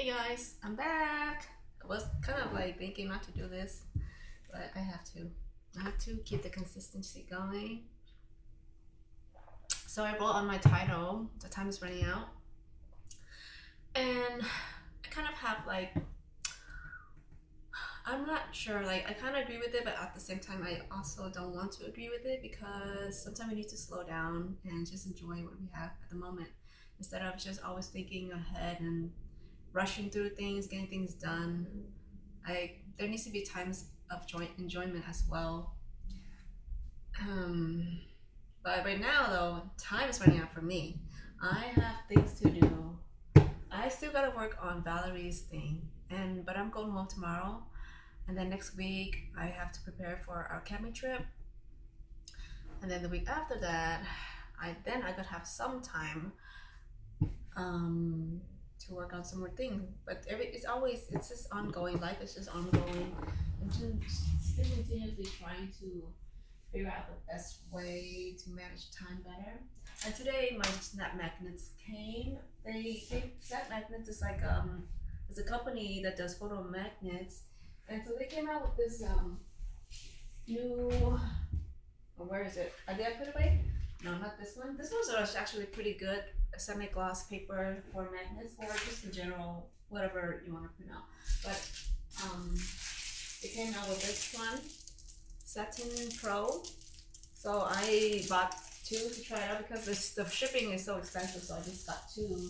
Hey guys, I'm back. I was kind of like thinking not to do this, but I have to. I have to keep the consistency going. So I wrote on my title, the time is running out. And I kind of have like, I'm not sure, like I kind of agree with it, but at the same time, I also don't want to agree with it because sometimes we need to slow down and just enjoy what we have at the moment instead of just always thinking ahead and rushing through things, getting things done. There needs to be times of joint enjoyment as well. Um, but right now though, time is running out for me. I have things to do. I still gotta work on Valerie's thing, and but I'm going home tomorrow, and then next week I have to prepare for our camping trip, and then the week after that, I could have some time um, to work on some more things. But it's just ongoing. Life is just ongoing. I'm just still continuously trying to figure out the best way to manage time better. And today my snap magnets came. Snap magnets is like it's a company that does photo magnets, and so they came out with this new. Where is it? Did I put it away? No, not this one. This one's actually pretty good. A semi-gloss paper for magnets, or just in general, whatever you want to print out. But they came out with this one, Satin Pro. So I bought two to try it out because the shipping is so expensive. So I just got two.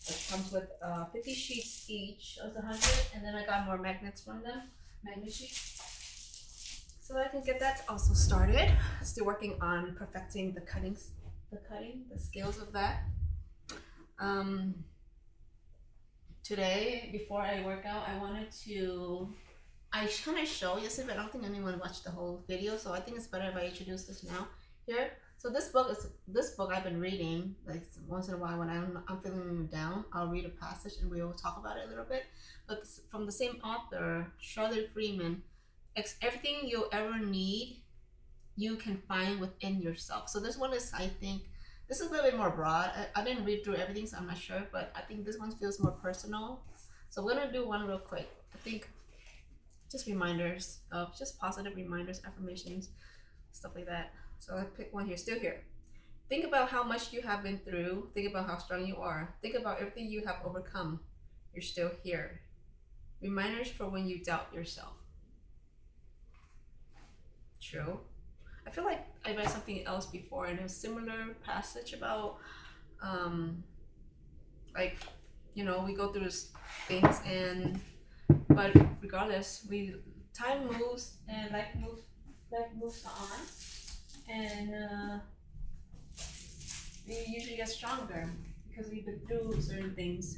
It comes with 50 sheets each. It was 100, and then I got more magnets from them, magnet sheets. So I can get that also started. Still working on perfecting the skills of that. Today, before I work out, I kind of show yesterday, but I don't think anyone watched the whole video, so I think it's better if I introduce this now here. So this book I've been reading, like once in a while when I'm feeling down, I'll read a passage and we'll talk about it a little bit. But from the same author, Charlotte Freeman, everything you'll ever need, you can find within yourself. So this one is, I think, this is a little bit more broad. I didn't read through everything, so I'm not sure, but I think this one feels more personal. So we're gonna do one real quick. I think just reminders of just positive reminders, affirmations, stuff like that. So I pick one here, still here. Think about how much you have been through. Think about how strong you are. Think about everything you have overcome. You're still here. Reminders for when you doubt yourself. True. I feel like I read something else before, and it was a similar passage about, like, we go through things, but regardless, time moves and life moves on, and we usually get stronger because we've been through certain things.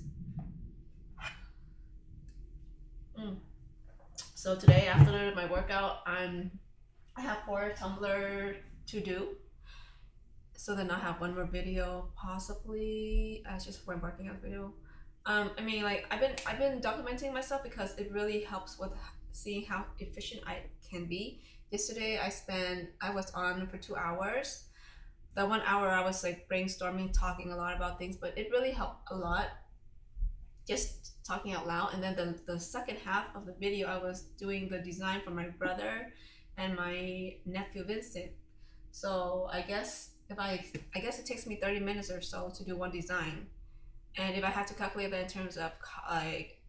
So today, after my workout, I have 4 Tumblr to do. So then I'll have one more video, possibly as just for working out video. I mean, like I've been documenting myself because it really helps with seeing how efficient I can be. Yesterday I was on for 2 hours. That 1 hour I was like brainstorming, talking a lot about things, but it really helped a lot just talking out loud. And then the second half of the video I was doing the design for my brother and my nephew Vincent. So I guess it takes me 30 minutes or so to do one design. And if I had to calculate that in terms of like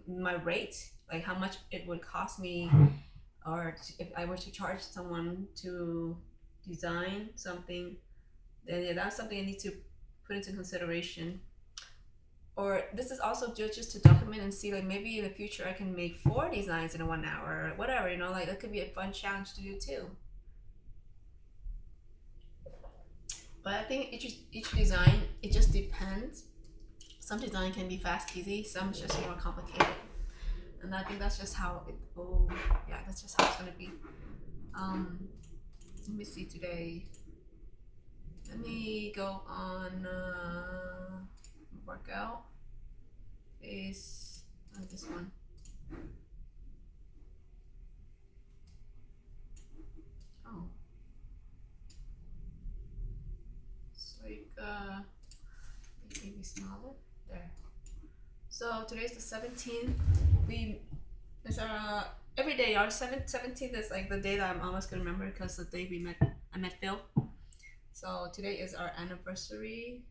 my rate, like how much it would cost me, or if I were to charge someone to design something, then yeah, that's something I need to put into consideration. Or this is also just to document and see, like maybe in the future I can make 4 designs in 1 hour or whatever, like that could be a fun challenge to do too. But I think each design, it just depends. Some design can be fast, easy, some is just more complicated. And I think that's just how that's just how it's gonna be. Let me see today. Let me go on workout. Is this one. Oh. It's like maybe smaller. There. So today's the 17th. It's our every day. Our 17th is like the day that I'm always gonna remember because the day I met Phil. So today is our anniversary.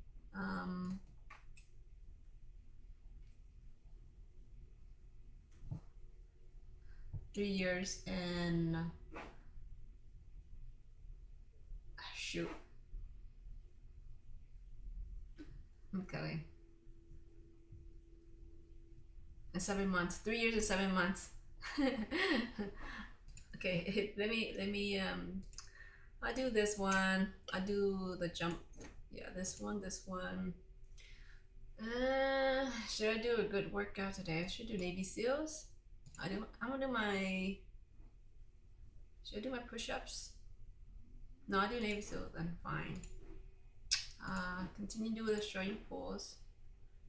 3 years and shoot. Okay. And 7 months. 3 years and 7 months. Okay, let me I do this one. I do the jump. Yeah, this one. Should I do a good workout today? I should do Navy SEALs. I'm gonna do my. Should I do my push-ups? No, I do Navy SEALs. Then fine. Continue to do the Australian pulls.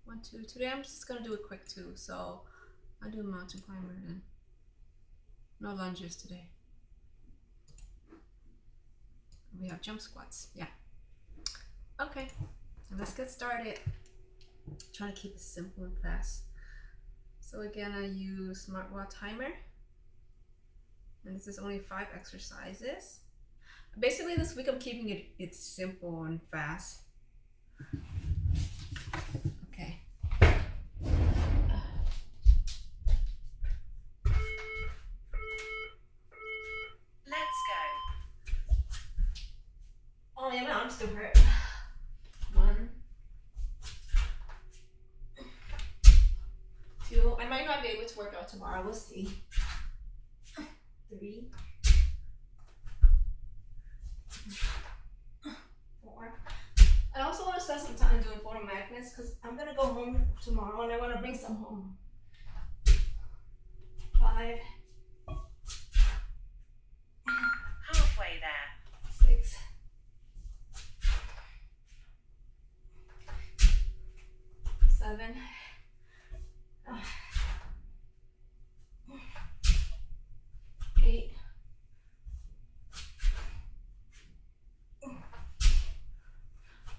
1, 2. Today I'm just gonna do a quick 2. So I'll do a mountain climber then. No lunges today. We have jump squats. Yeah. Okay. Let's get started. Trying to keep it simple and fast. So again, I use smartwatch timer, and this is only 5 exercises. Basically, this week I'm keeping it simple and fast. Okay. Let's go. Oh yeah, my arms still hurt. 1, 2. I might not be able to work out tomorrow. We'll see. 3, 4. I also want to spend some time doing photo magnets because I'm gonna go home tomorrow and I want to bring some home. 5, Halfway there. 6, 7, 8,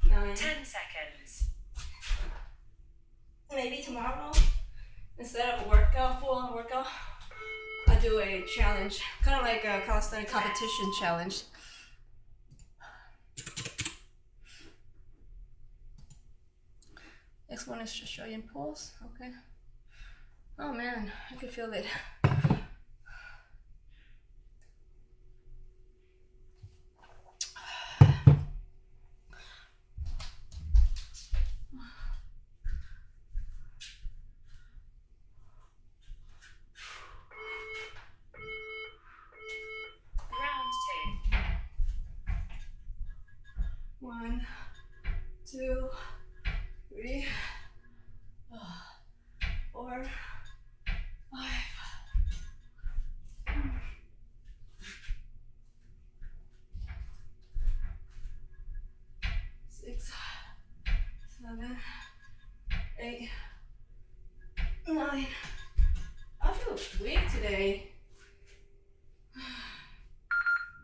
9. 10 seconds. Maybe tomorrow, instead of a workout, full-on workout, I do a challenge, kind of like a calisthenics competition challenge. Next one is Australian pulls. Okay. Oh man, I can feel it. Round 2. 1, 2, 3, 4, 5, 6, 7, 8, 9. I feel weak today.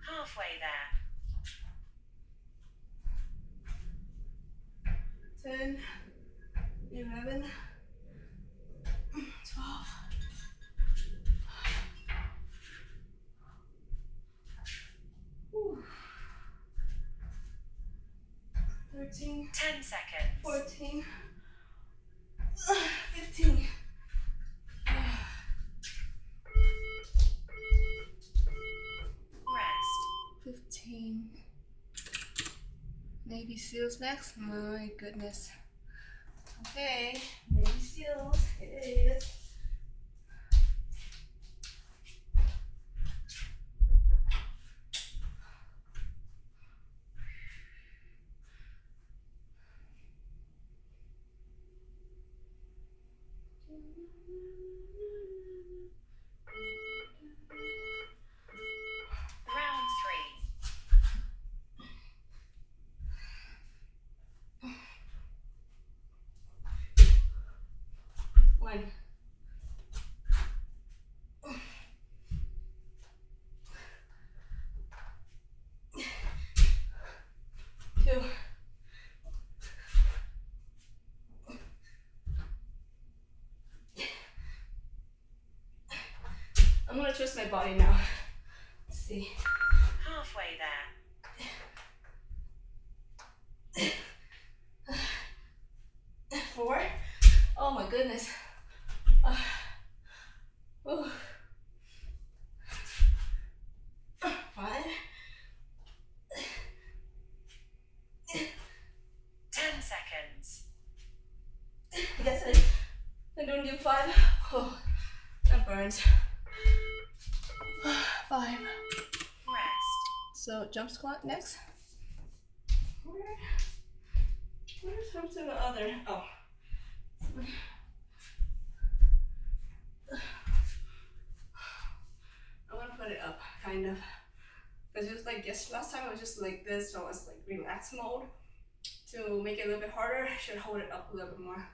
Halfway there. 10, 11, 12. 13, 10 seconds. 14, 15. Rest. 15. Navy SEALs next. My goodness. Okay, Navy SEALs it is. Round 1, 2, 3, I'm gonna twist my body now. Let's see. Halfway there. 4. Oh my goodness. Ooh. 5. 10 seconds. I guess I don't do 5. Oh, that burns. 5. Rest. So jump squat next. Where's from to the other? Oh. I'm gonna put it up, kind of. Because just like yes, last time I was just like this, so I was like relaxed mode. To make it a little bit harder, I should hold it up a little bit more.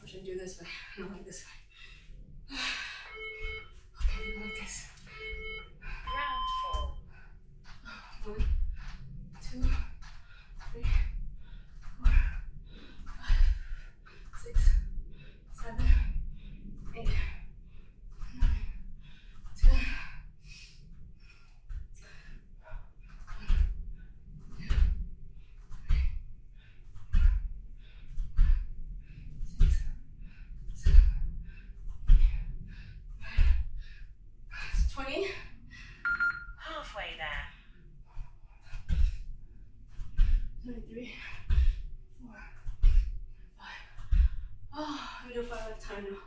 I should do this way, not like this way. Okay, go like this. Round 4. 1, 2, 3, 4, 5, 6, 7, 8, 9, 10. 20. Halfway there. 23, 4, 5. Oh, I'm gonna do 5 at a time now.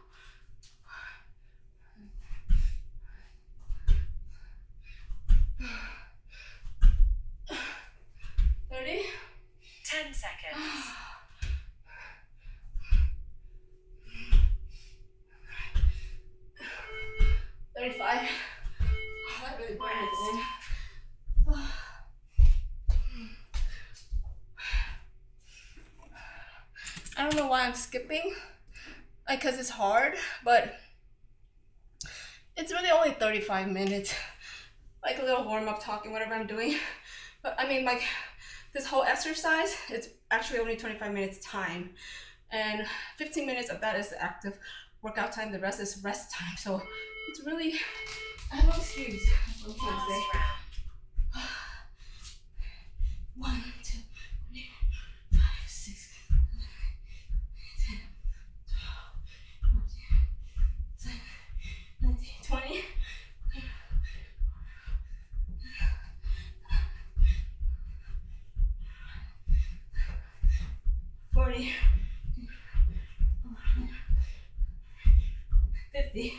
30. 10 seconds. 35. Oh, that really burned at the end. I don't know why I'm skipping, like, cause it's hard, but it's really only 35 minutes. Like a little warm up talking, whatever I'm doing. But I mean, like this whole exercise, it's actually only 25 minutes time, and 15 minutes of that is the active workout time. The rest is rest time. So it's really, I have no excuse. That's what I'm trying to say. Last round. 1, 2, 3, 5, 6, 10, 12, 14, 19, 20. 40, 50,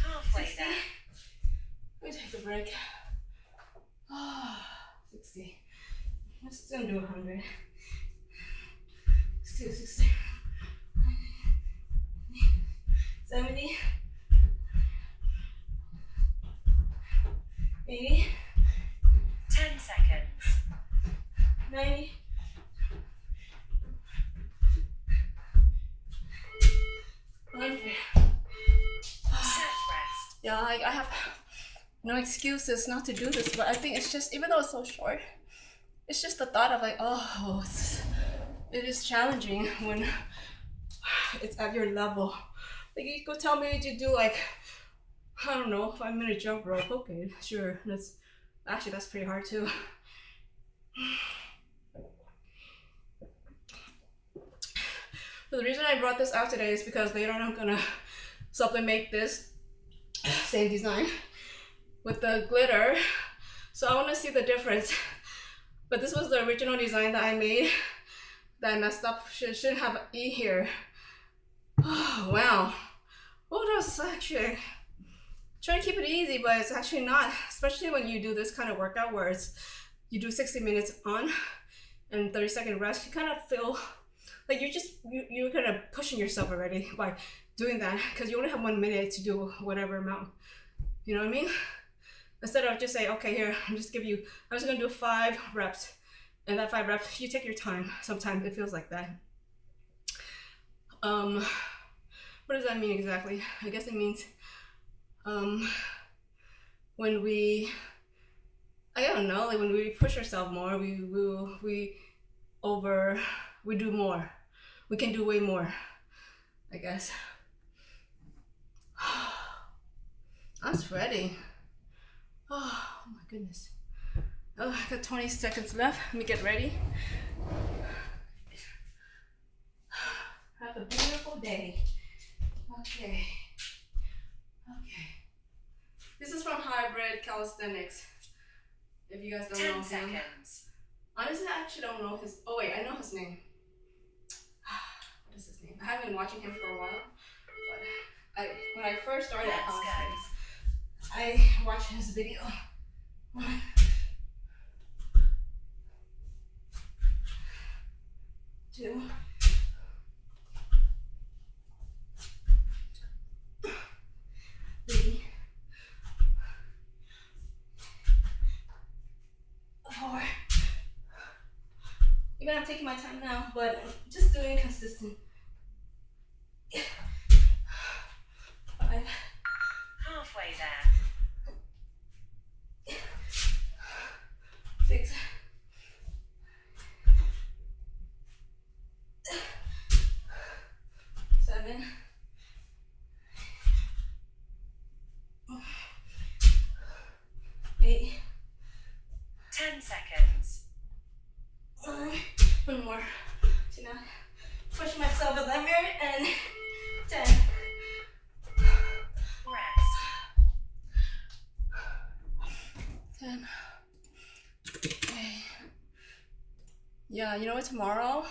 Halfway 60. there. Let me take a break. 60. Let's still do 100. 60, 60. 70. 80. 10 seconds. 90. 100. Set rest. Yeah, I have no excuses not to do this, but I think it's just, even though it's so short, it's just the thought of like, oh, it is challenging when it's at your level. Like, you could tell me to do like, I don't know, 5-minute jump rope. Okay, sure. That's pretty hard too. So the reason I brought this out today is because later on I'm gonna supplement this same design with the glitter. So I want to see the difference. But this was the original design that I made that I messed up. Shouldn't have an E here. Oh, wow. Oh, that's actually, trying to keep it easy, but it's actually not. Especially when you do this kind of workout where you do 60 minutes on and 30-second rest, you kind of feel like you're kind of pushing yourself already by doing that, because you only have 1 minute to do whatever amount. You know what I mean? Instead of just say, okay, here, I'm just gonna do 5 reps, and that 5 reps, you take your time. Sometimes it feels like that. What does that mean exactly? I guess it means when we, I don't know, like when we push ourselves more, we do more. We can do way more. I guess. I'm sweating. Oh my goodness. Oh, I got 20 seconds left. Let me get ready. Have a beautiful day. Okay. Okay. This is from Hybrid Calisthenics. If you guys don't know 10 him. seconds. Honestly, I actually don't know his. Oh, wait, I know his name. What is his name? I haven't been watching him for a while. But when I first started at Let's go. Calisthenics, I watched his video. 1, 2, 3, 4. Even I'm taking my time now, but just doing consistent. 5. Halfway there. 6. 7. 8. 10 seconds. 9. One more. So now, push myself a limit and 10. Rest. 10. Okay. Yeah, you know what, tomorrow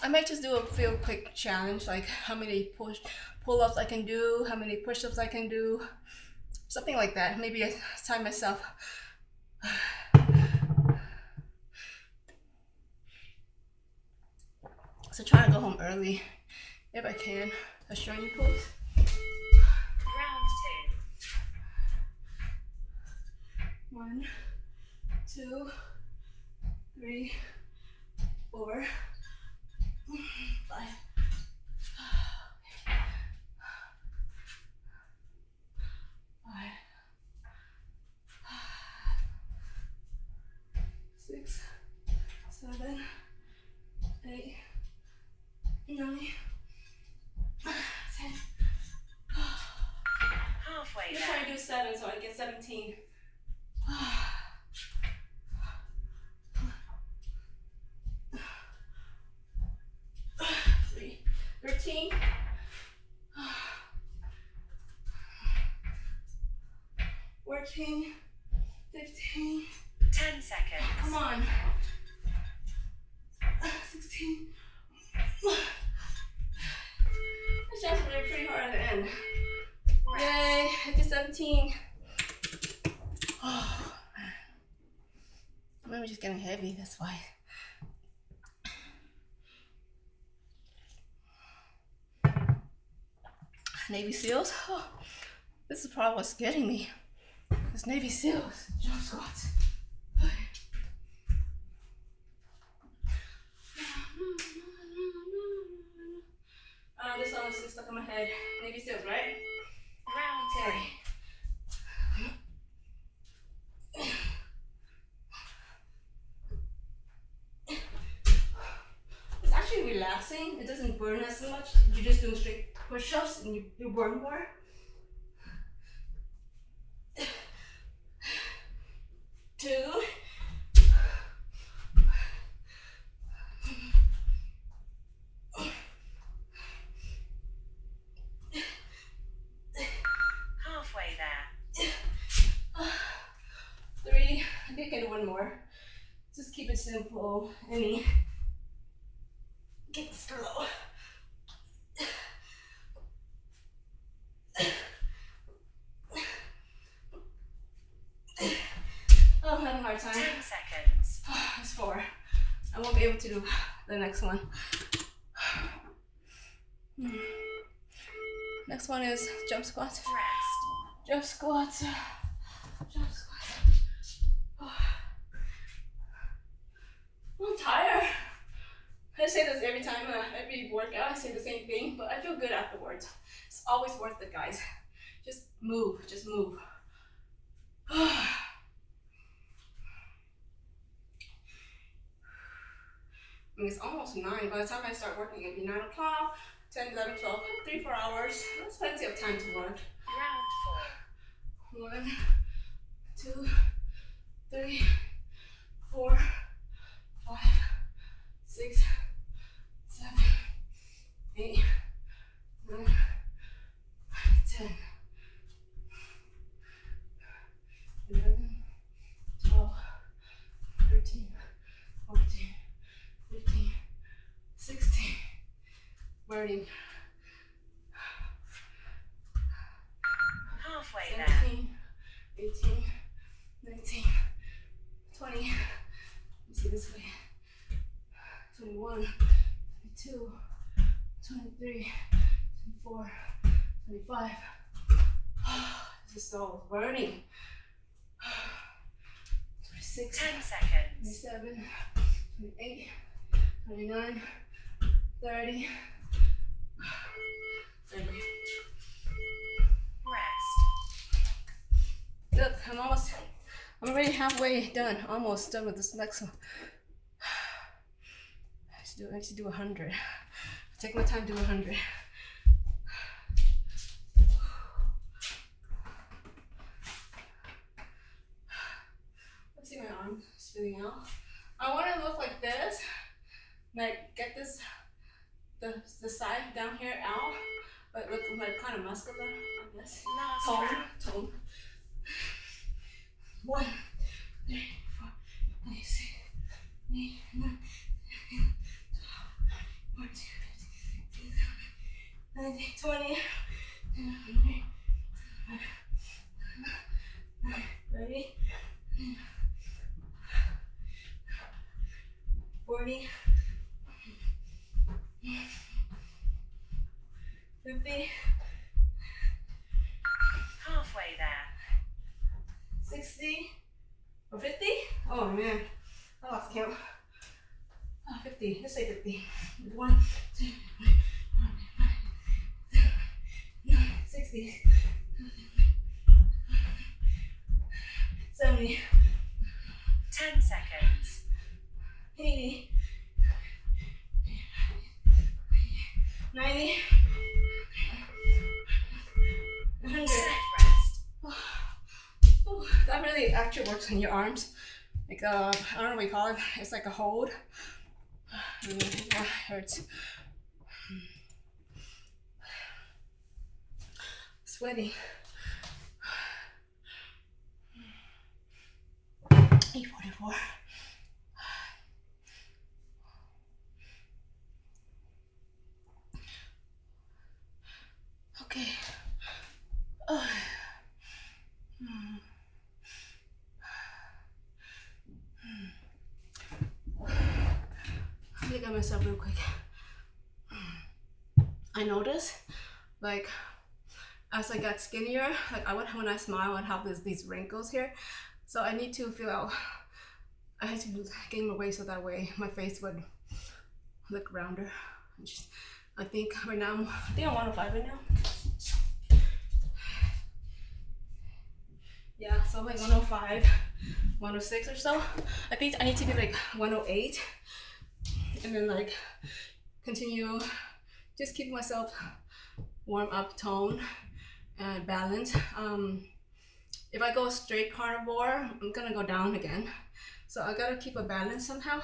I might just do a real quick challenge, like how many pull-ups I can do, how many push-ups I can do, something like that. Maybe I time myself. So try to go home early if I can. I'll show you pose. Round 2. 1, 2, 3, 4, 5. 6, 7, 8, 9, 10. Halfway I'm there. trying to do 7 so I get 17. 13. 14. 15. 10 seconds. Come on. 16. This jumps really pretty hard at the end. Rest. Yay, I did 17. Oh, maybe just getting heavy, that's why. Navy SEALs. Oh, this is probably what's getting me. It's Navy SEALs jump squats. This song is still stuck in my head. Navy SEALs, right? Round 3. It's actually relaxing. It doesn't burn as much. You're just doing straight push-ups and you burn more. 2. Halfway there. 3. I think I can do one more. Just keep it simple. Get slow. Oh, I'm having a hard time. 10 seconds. It's 4. I won't be able to do the next one. Next one is jump squats. Rest. Jump squats. Jump squats. Oh. I'm tired. I say this every time, every workout, I say the same thing, but I feel good afterwards. It's always worth it, guys. Just move, just move. I mean, it's almost 9. By the time I start working, it'll be 9 o'clock, 10, 11, 12, 3-4 hours. That's plenty of time to work. Round 4. 1, 2, 3, 4, 5, 6, 7, 8, 9, 10, 11, 12, 13, 14, 15, 16. Burning. Halfway there. 17, 18, 19, 20. Let me see this way. 21, 22, 23, 24, 25. This is so burning. 26, 10 seconds. 27, 28, 29, 30. 30. Rest. Look, I'm already halfway done, almost done with this next one. I should do 100. Take my time to do 100. Let's see my arm spinning out. I want to look like this, like get this, the side down here out, but look like kind of muscular, I guess. Last round. Tone. 1, 3, 4, 5, 6, 8, 9, 10, 12, 14, 15, 16, 17, 19, 20. Ready? 40, 50, Halfway there. 60, or 50? Oh man, I lost count. 50, let's say 50. 1, 2, 3, 4, 5, 6, 7, 60, 70, 10 seconds. 80, 90, 100. Set rest. Ooh, that really actually works on your arms. Like I don't know what you call it. It's like a hold. It hurts. Sweaty. 8:44. Okay. Look at myself real quick. I noticed, like, as I got skinnier, like when I smile, I have these wrinkles here. So I need to feel out. I had to gain my weight so that way my face would look rounder. I think right now, I think I'm 105 right now. Yeah, so like 105, 106 or so. I think I need to be like 108, and then like continue, just keep myself warm up, tone, and balance. If I go straight carnivore, I'm gonna go down again. So I gotta keep a balance somehow.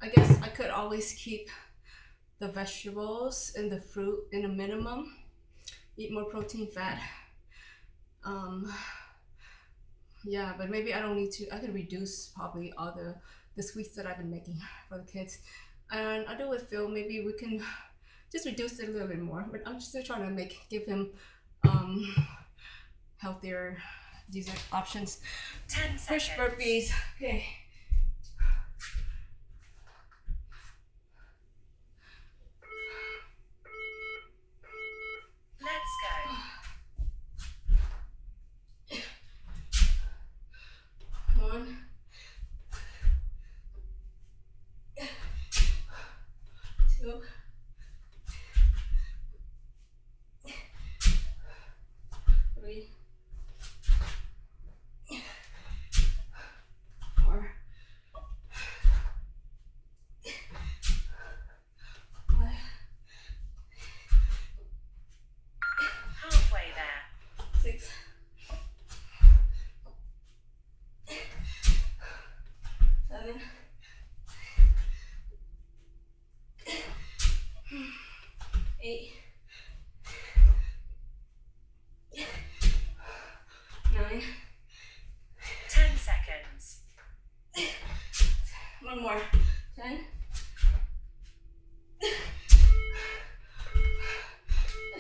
I guess I could always keep the vegetables and the fruit in a minimum. Eat more protein, fat. Yeah, but maybe I don't need to. I could reduce probably all the sweets that I've been making for the kids. And I do with Phil, maybe we can just reduce it a little bit more. But I'm still trying to give him healthier dessert options. 10 seconds. Push burpees. Okay. Let's go. 1, 2, 3, 4, One more. 10.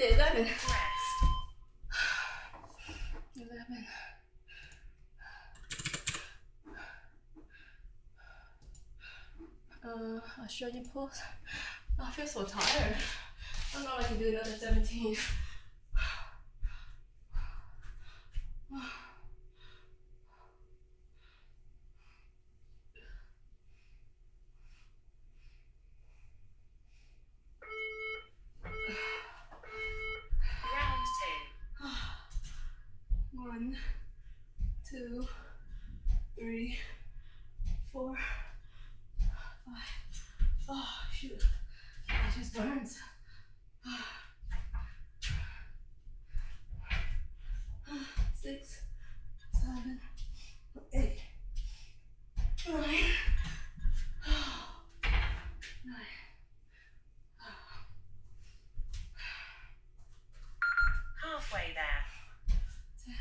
11. Rest. 11. I'll show you pose. Oh, I feel so tired. I don't know if I can do another 17. Round 2. 1, 2, 3, 4, 5. Oh, shoot. It just burns. 6, 7, 8, 9. 9. Halfway there. 10,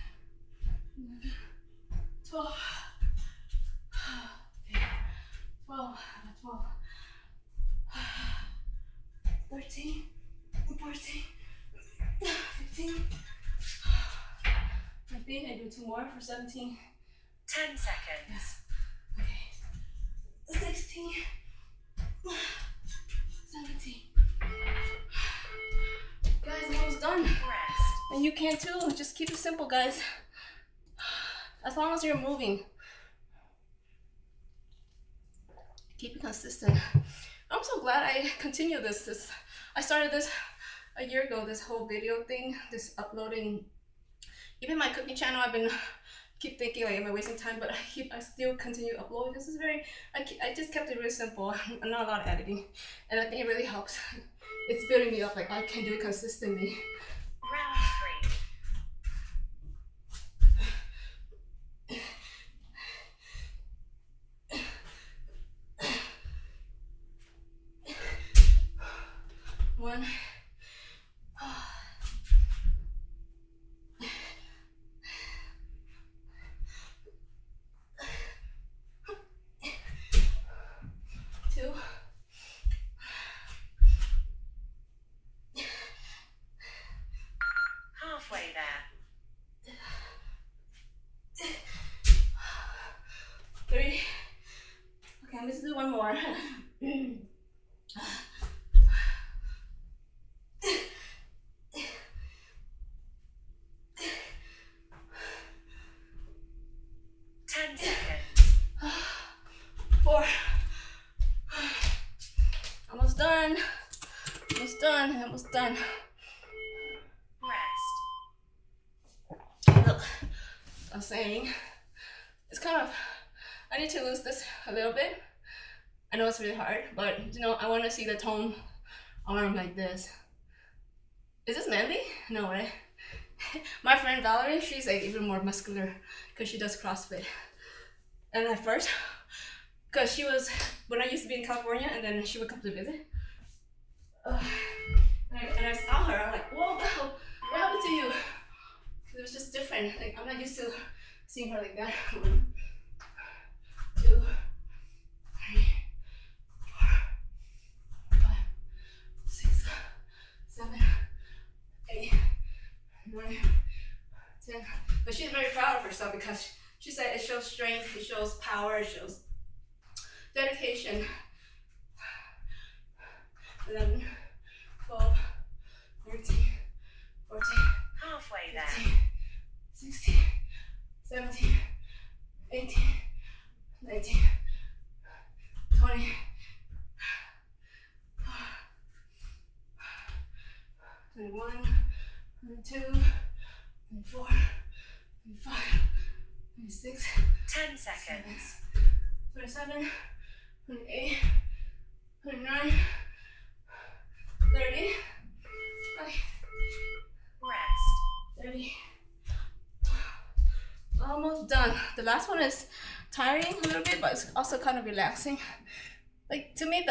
11, 12. Okay. 12, 12. 13, 14, 15. I think I do 2 more for 17. 10 seconds. Okay. 16, 17. Guys, I'm almost done. Rest. And you can too. Just keep it simple, guys. As long as you're moving. Keep it consistent. I'm so glad I continue this. I started this a year ago, this whole video thing, this uploading. Even my cooking channel, I've been keep thinking like, am I wasting time? But I still continue uploading. This is I just kept it really simple. Not a lot of editing. And I think it really helps. It's building me up, like I can do it consistently. Round 3. 1. 2. 3. There. 3. Okay, let's do one more. 10 seconds. 4. Almost done. Almost done. Almost done. Rest. Look, I'm saying it's kind of, I need to lose this a little bit. I know it's really hard, but you know, I want to see the tone arm like this. Is this manly? No, right? My friend Valerie, she's like even more muscular because she does CrossFit. And at first, because she was, when I used to be in California, and then she would come to visit. And I saw her, I'm like, whoa, wow, what happened to you? It was just different. Like, I'm not used to seeing her like that. 1, 2, 3, 4, 5, 6, 7, 8, 9, 10. But she's very proud of herself because she said it shows strength, it shows power, it shows dedication. 11, 12, 13, 14, Halfway there. 15, 16, 17, 18, 19, 20, 21, 22, 24, 25, 26, 10 seconds. 27, 28, 29, 30, Rest. 30. Almost done. The last one is tiring a little bit, but it's also kind of relaxing. Like, to me,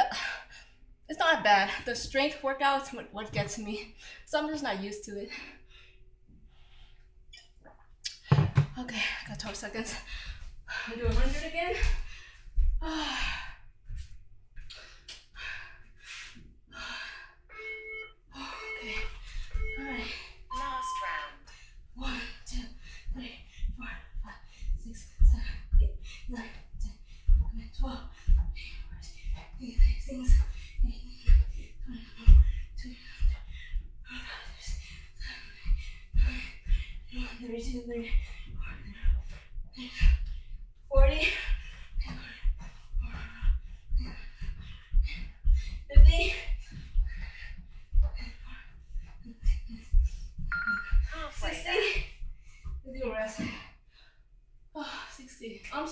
it's not bad. The strength workout is what gets me. So I'm just not used to it. Okay, I got 12 seconds. I'll do 100 again.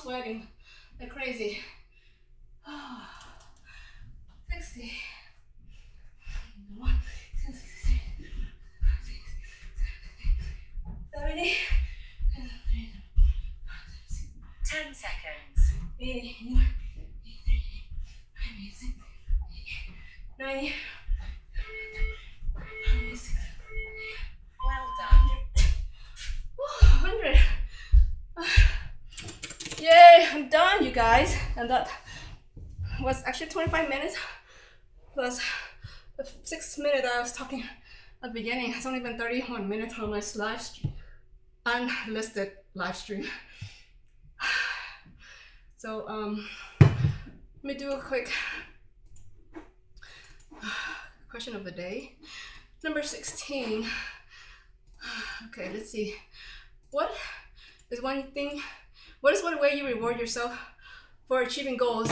sweating like crazy. 60. 70. 10 seconds. 80. 90. Well done. 100. Yay, I'm done, you guys. And that was actually 25 minutes plus the 6 minutes I was talking at the beginning. It's only been 31 minutes on my live stream, unlisted live stream. So let me do a quick question of the day. Number 16. Okay, let's see. What is one way you reward yourself for achieving goals?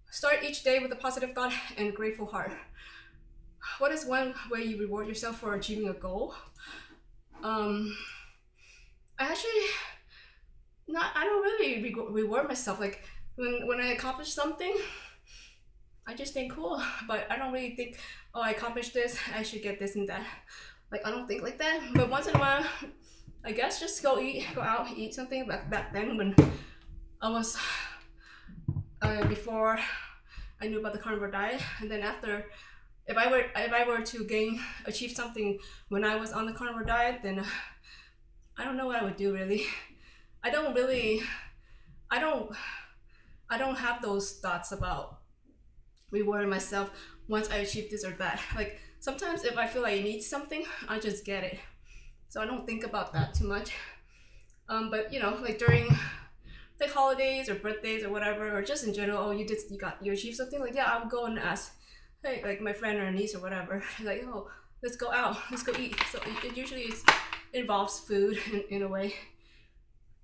Start each day with a positive thought and grateful heart. What is one way you reward yourself for achieving a goal? I don't really reward myself. Like when I accomplish something, I just think cool, but I don't really think, oh, I accomplished this, I should get this and that. Like I don't think like that. But once in a while, I guess just go out, eat something. Back then when I was before I knew about the carnivore diet, and then after, if I were to achieve something when I was on the carnivore diet, then I don't know what I would do really. I don't have those thoughts about rewarding myself once I achieve this or that. Like sometimes if I feel like I need something, I just get it. So I don't think about that too much. But you know, like during like holidays or birthdays or whatever, or just in general, oh, you achieved something, like yeah, I'll go and ask, hey, like my friend or niece or whatever, like, oh, let's go out, let's go eat. So it usually involves food in a way.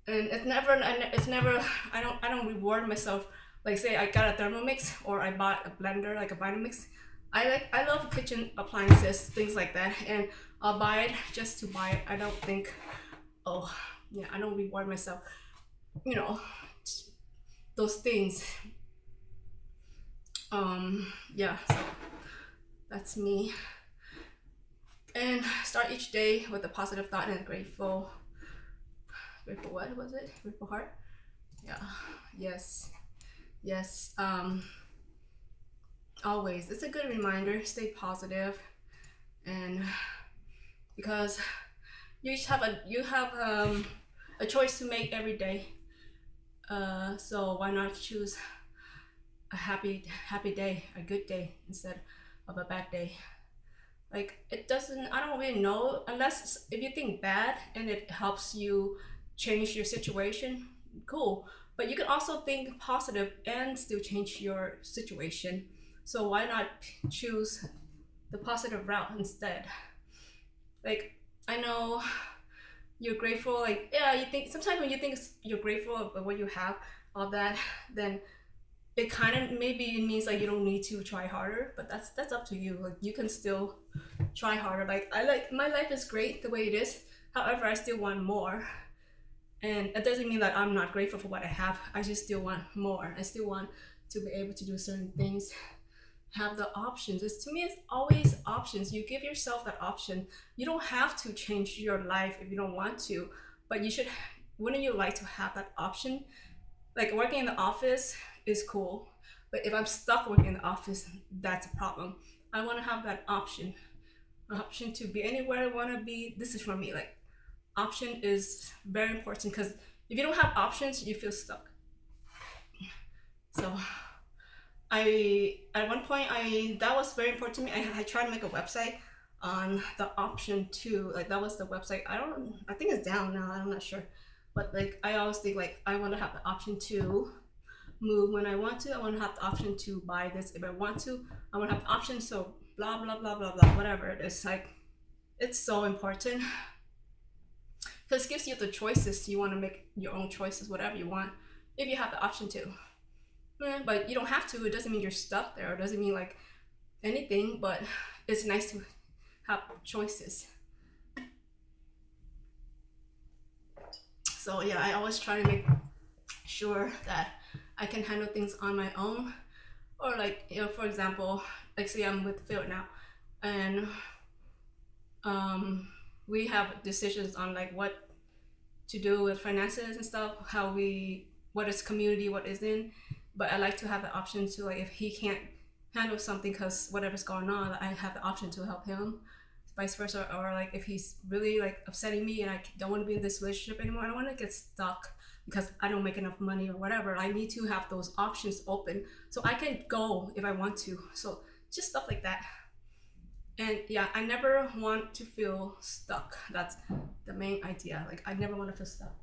And it's never I don't reward myself, like say I got a Thermomix or I bought a blender, like a Vitamix. I love kitchen appliances, things like that, and I'll buy it just to buy it. I don't think, oh yeah, I don't reward myself, you know, those things. Yeah, so that's me. And start each day with a positive thought and a grateful what was it? Grateful heart? Yeah. Yes. Always. It's a good reminder. Stay positive, and because you have a choice to make every day. So why not choose a happy day, a good day instead of a bad day? Like it doesn't. I don't really know, unless if you think bad and it helps you change your situation, cool. But you can also think positive and still change your situation. So why not choose the positive route instead? Like I know you're grateful, like yeah, you think sometimes when you think you're grateful of what you have, all that, then it kind of maybe means like you don't need to try harder, but that's up to you. Like you can still try harder. Like my life is great the way it is, however I still want more. And it doesn't mean that I'm not grateful for what I have. I just still want more. I still want to be able to do certain things, have the options. To me, it's always options. You give yourself that option. You don't have to change your life if you don't want to, but you should. Wouldn't you like to have that option? Like working in the office is cool, but if I'm stuck working in the office, that's a problem. I want to have that option to be anywhere I want to be. This is for me. Like option is very important, because if you don't have options, you feel stuck. So at one point that was very important to me. I tried to make a website on the option to, like that was the website. I think it's down now, I'm not sure, but like I always think like I want to have the option to move when I want to. I want to have the option to buy this if I want to. I want to have the option, so blah blah blah blah blah, whatever it is. Like it's so important, because it gives you the choices. You want to make your own choices, whatever you want, if you have the option to. But you don't have to. It doesn't mean you're stuck there. It doesn't mean like anything, but it's nice to have choices. So yeah, I always try to make sure that I can handle things on my own. Or like, you know, for example, like say I'm with Phil now, and we have decisions on like what to do with finances and stuff, how we, what is community, what isn't. But I like to have the option to, like, if he can't handle something because whatever's going on, I have the option to help him, vice versa. Or like if he's really like upsetting me and I don't want to be in this relationship anymore, I don't want to get stuck because I don't make enough money or whatever. I need to have those options open so I can go if I want to. So just stuff like that. And yeah, I never want to feel stuck. That's the main idea. Like I never want to feel stuck.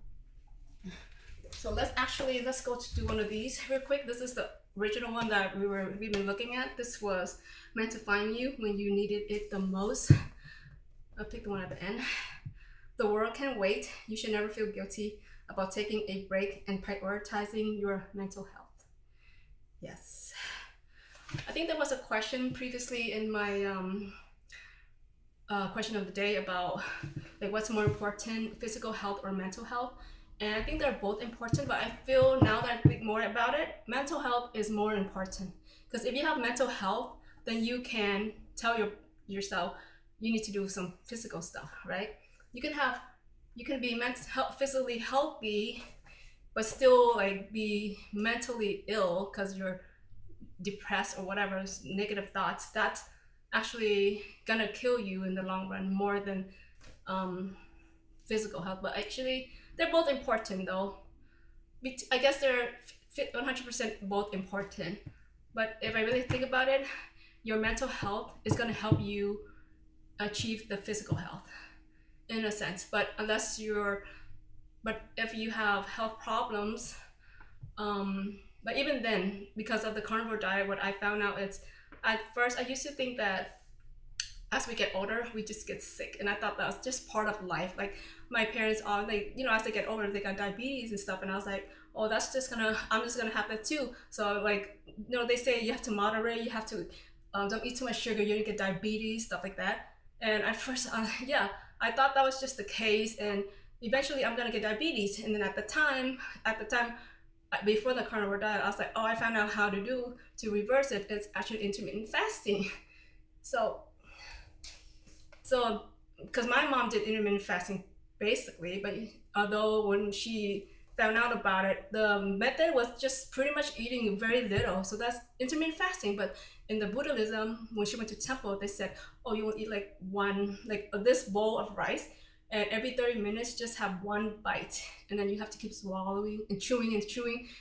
So let's go to do one of these real quick. This is the original one that we've been looking at. This was meant to find you when you needed it the most. I'll pick the one at the end. The world can wait. You should never feel guilty about taking a break and prioritizing your mental health. Yes. I think there was a question previously in my question of the day about like what's more important, physical health or mental health. And I think they're both important, but I feel now that I think more about it, mental health is more important. Because if you have mental health, then you can tell yourself you need to do some physical stuff, right? You can be physically healthy, but still like be mentally ill because you're depressed or whatever, negative thoughts. That's actually gonna kill you in the long run more than physical health. But actually, they're both important though. I guess they're 100% both important. But if I really think about it, your mental health is gonna help you achieve the physical health in a sense. But if you have health problems, but even then, because of the carnivore diet, what I found out is, at first I used to think that as we get older, we just get sick, and I thought that was just part of life. Like my parents, all they, you know, as they get older, they got diabetes and stuff, and I was like, oh, I'm just gonna have that too. So like, you know, they say you have to moderate, you have to don't eat too much sugar, you're gonna get diabetes, stuff like that. And at first, yeah, I thought that was just the case, and eventually I'm gonna get diabetes. And then at the time, before the carnivore diet, I was like, oh, I found out how to reverse it. It's actually intermittent fasting. So because my mom did intermittent fasting basically, but although when she found out about it, the method was just pretty much eating very little. So that's intermittent fasting. But in the Buddhism, when she went to temple, they said, oh, you will eat like this bowl of rice, and every 30 minutes just have one bite, and then you have to keep swallowing and chewing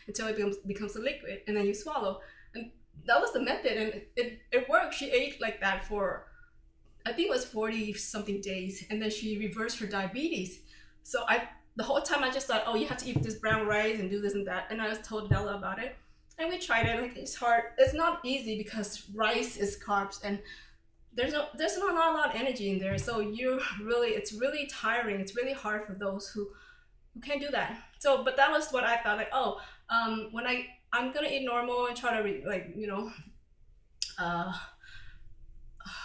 until it becomes a liquid, and then you swallow. And that was the method, and it worked. She ate like that for, I think it was 40 something days, and then she reversed her diabetes. So the whole time I just thought, oh, you have to eat this brown rice and do this and that, and I was told Della about it, and we tried it. Like, it's hard. It's not easy because rice is carbs, and there's not a lot of energy in there. So it's really tiring. It's really hard for those who can't do that. So, but that was what I thought. Like, oh, when I'm gonna eat normal and try to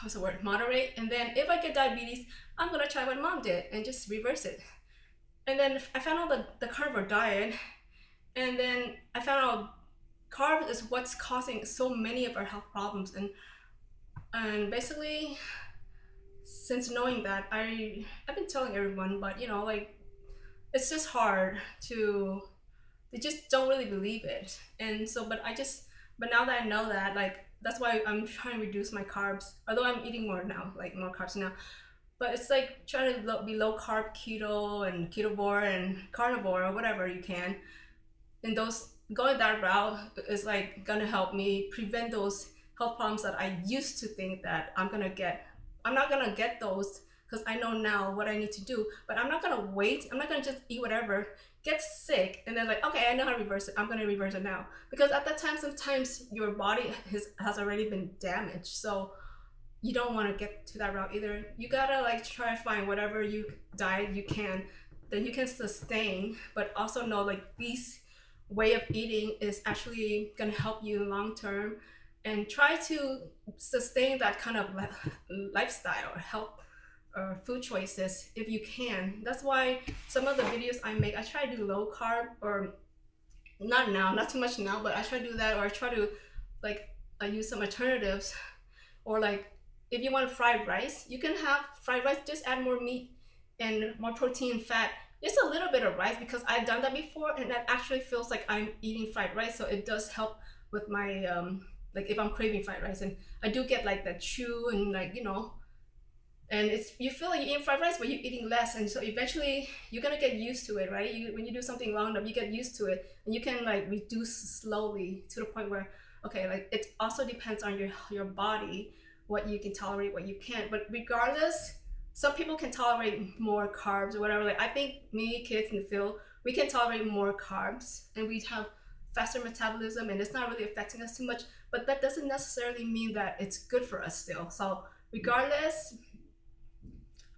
what's the word? Moderate. And then if I get diabetes, I'm gonna try what mom did and just reverse it. And then I found out the carnivore diet, and then I found out carbs is what's causing so many of our health problems. And basically, since knowing that, I've been telling everyone, but you know, like, it's just hard they just don't really believe it. And so, but now that I know that, like, that's why I'm trying to reduce my carbs, although I'm eating more now, like more carbs now. But it's like trying to be low carb, keto and ketovore and carnivore or whatever you can. And going that route is like gonna help me prevent those health problems that I used to think that I'm not gonna get those, because I know now what I need to do. But I'm not gonna wait. I'm not gonna just eat whatever, get sick, and then like, okay, I know how to reverse it. I'm gonna reverse it now. Because at that time, sometimes your body has already been damaged. So you don't want to get to that route either. You gotta like try to find whatever diet you can, that you can sustain, but also know like this way of eating is actually gonna help you long term, and try to sustain that kind of lifestyle or health or food choices if you can. That's why some of the videos I make, I try to do low carb or not now, not too much now, but I try to do that, or I try to like I use some alternatives, or like if you want fried rice, you can have fried rice, just add more meat and more protein and fat, just a little bit of rice, because I've done that before and that actually feels like I'm eating fried rice. So it does help with my like if I'm craving fried rice, and I do get like that chew and like and it's you feel like you're eating fried rice but you're eating less, and so eventually you're gonna get used to it, right? When you do something long enough, you get used to it, and you can like reduce slowly to the point where okay, like it also depends on your body, what you can tolerate, what you can't. But regardless, some people can tolerate more carbs or whatever. Like I think me, kids in the field, we can tolerate more carbs and we have faster metabolism and it's not really affecting us too much, but that doesn't necessarily mean that it's good for us still. So regardless,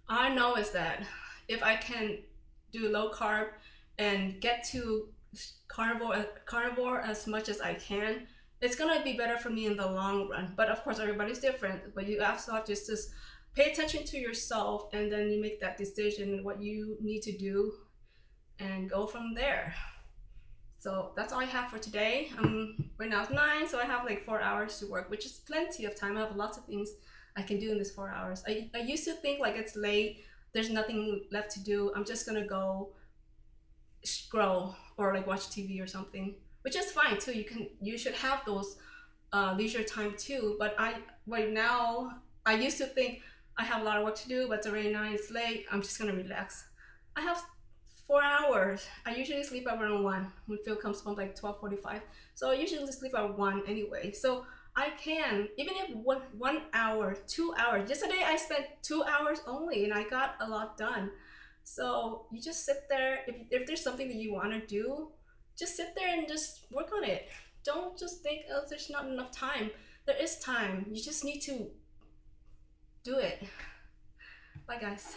I know is that if I can do low carb and get to carnivore as much as I can, it's gonna be better for me in the long run. But of course, everybody's different. But you also have to just pay attention to yourself, and then you make that decision what you need to do, and go from there. So that's all I have for today. Right now it's 9, so I have like 4 hours to work, which is plenty of time. I have lots of things I can do in this 4 hours. I used to think like it's late, there's nothing left to do, I'm just gonna go scroll or like watch TV or something, which is fine too. You should have those leisure time too. But I right now I used to think I have a lot of work to do, but already now it's late. I'm just gonna relax. I have 4 hours. I usually sleep around 1 when Phil comes home like 12:45. So I usually sleep at 1 anyway. So I can, even if 1 hour, 2 hours. Yesterday I spent 2 hours only and I got a lot done. So you just sit there. If there's something that you want to do, just sit there and just work on it. Don't just think, oh, there's not enough time. There is time. You just need to do it. Bye, guys.